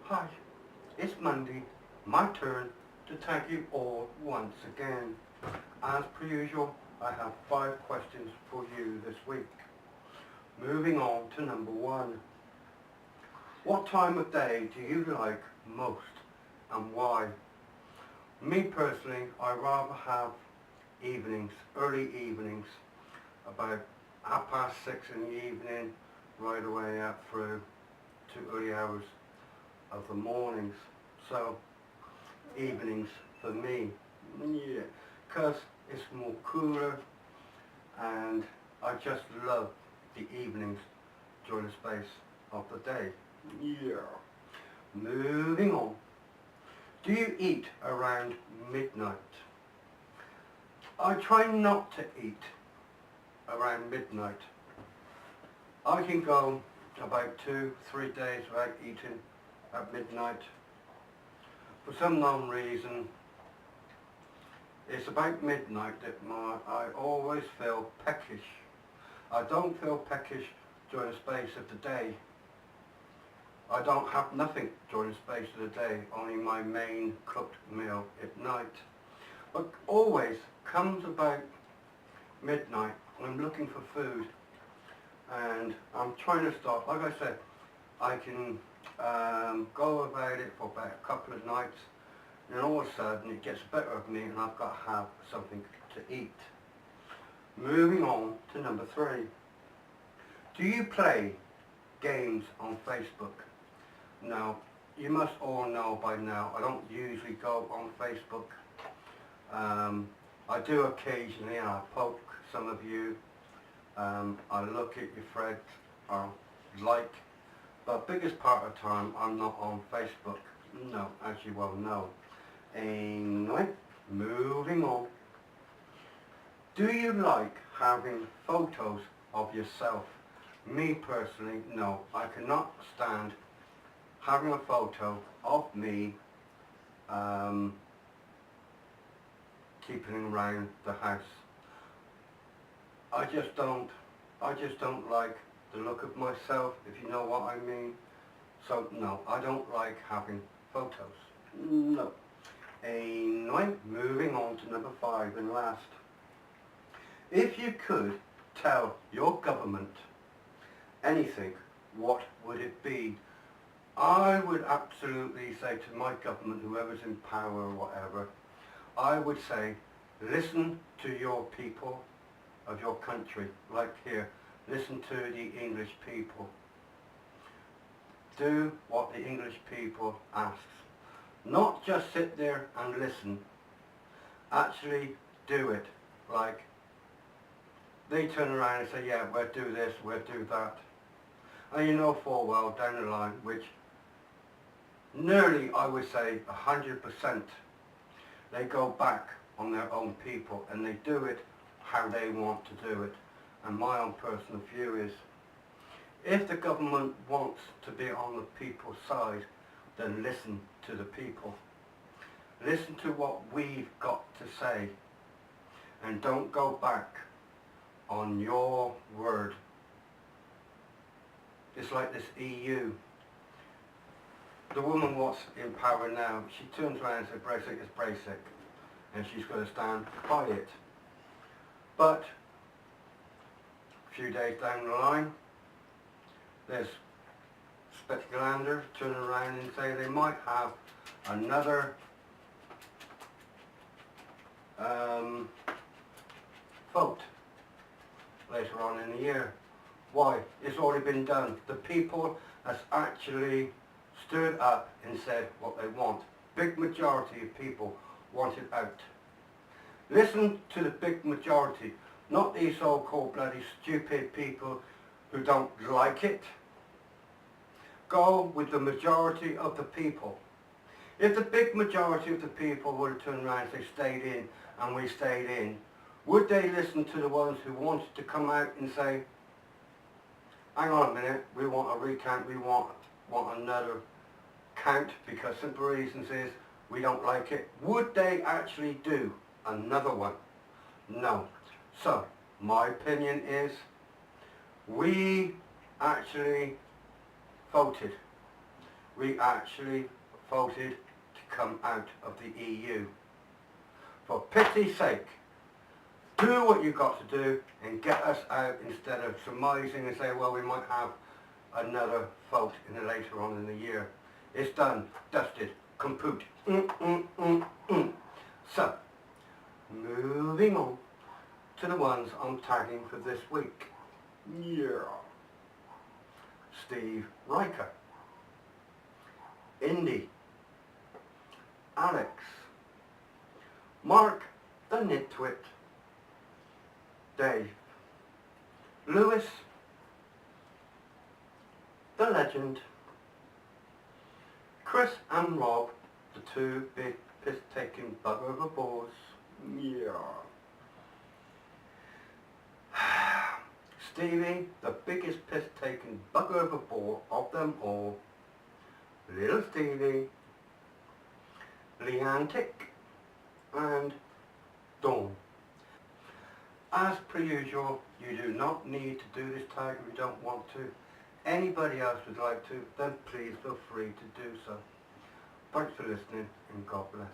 Hi, it's Monday, my turn to thank you all once again. As per usual, I have 5 questions for you this week. Moving on to number 1. What time of day do you like most and why? Me personally, I rather have evenings, early evenings, about 6:30 in the evening, right away up through to early hours of the mornings. So evenings for me, yeah, because it's more cooler and I just love the evenings during the space of the day. Yeah. Moving on. Do you eat around midnight? I try not to eat around midnight. I can go about 2-3 days without eating at midnight. For some known reason, it's about midnight that I always feel peckish. I don't feel peckish during the space of the day. I don't have nothing during the space of the day, only my main cooked meal at night. But always comes about midnight, I'm looking for food and I'm trying to stop. Like I said, I can go about it for about a couple of nights and all of a sudden it gets better of me and I've got to have something to eat. Moving on to number 3. Do you play games on Facebook? Now, you must all know by now, I don't usually go on Facebook. I do occasionally, and I poke some of you. I look at your threads, or like, but biggest part of the time I'm not on Facebook. No, as you well know. Anyway, moving on. Do you like having photos of yourself? Me personally, no. I cannot stand having a photo of me keeping around the house. I just don't like the look of myself, if you know what I mean. So no, I don't like having photos. No. Anyway, moving on to number 5 and last. If you could tell your government anything, what would it be? I would absolutely say to my government, whoever's in power or whatever, I would say, listen to your people of your country, like here, listen to the English people. Do what the English people asks. Not just sit there and listen. Actually do it. Like, they turn around and say, yeah, we'll do this, we'll do that. And you know full well down the line, which nearly, I would say, 100%, they go back on their own people and they do it how they want to do it. And my own personal view is, if the government wants to be on the people's side, then listen to the people. Listen to what we've got to say and don't go back on your word. It's like this EU. The woman what's in power now, she turns around and says Brexit is Brexit and she's going to stand by it. But a few days down the line, there's speculators turn around and say they might have another vote later on in the year. Why? It's already been done. The people has actually stood up and said what they want. Big majority of people want it out. Listen to the big majority, not these so-called bloody stupid people who don't like it. Go with the majority of the people. If the big majority of the people were to turn around and say stayed in and we stayed in, would they listen to the ones who wanted to come out and say, hang on a minute, we want a recount, we want another count because simple reasons is we don't like it? Would they actually do another one? No. So, my opinion is we actually voted. we actually voted to come out of the EU. For pity's sake, do what you've got to do and get us out instead of surmising and say, well, we might have another vote later on in the year. It's done, dusted, kaput. So, moving on to the ones I'm tagging for this week. Yeah. Steve Riker, Indy, Alex, Mark the Nitwit, Dave, Lewis, the Legend, Chris and Rob, the two big piss-taking bug overboards. Yeah. Stevie, the biggest piss-taking bug overboard of them all. Little Stevie, Leantic, and Dawn. As per usual, you do not need to do this tag if you don't want to. Anybody else would like to, then please feel free to do so. Thanks for listening and God bless.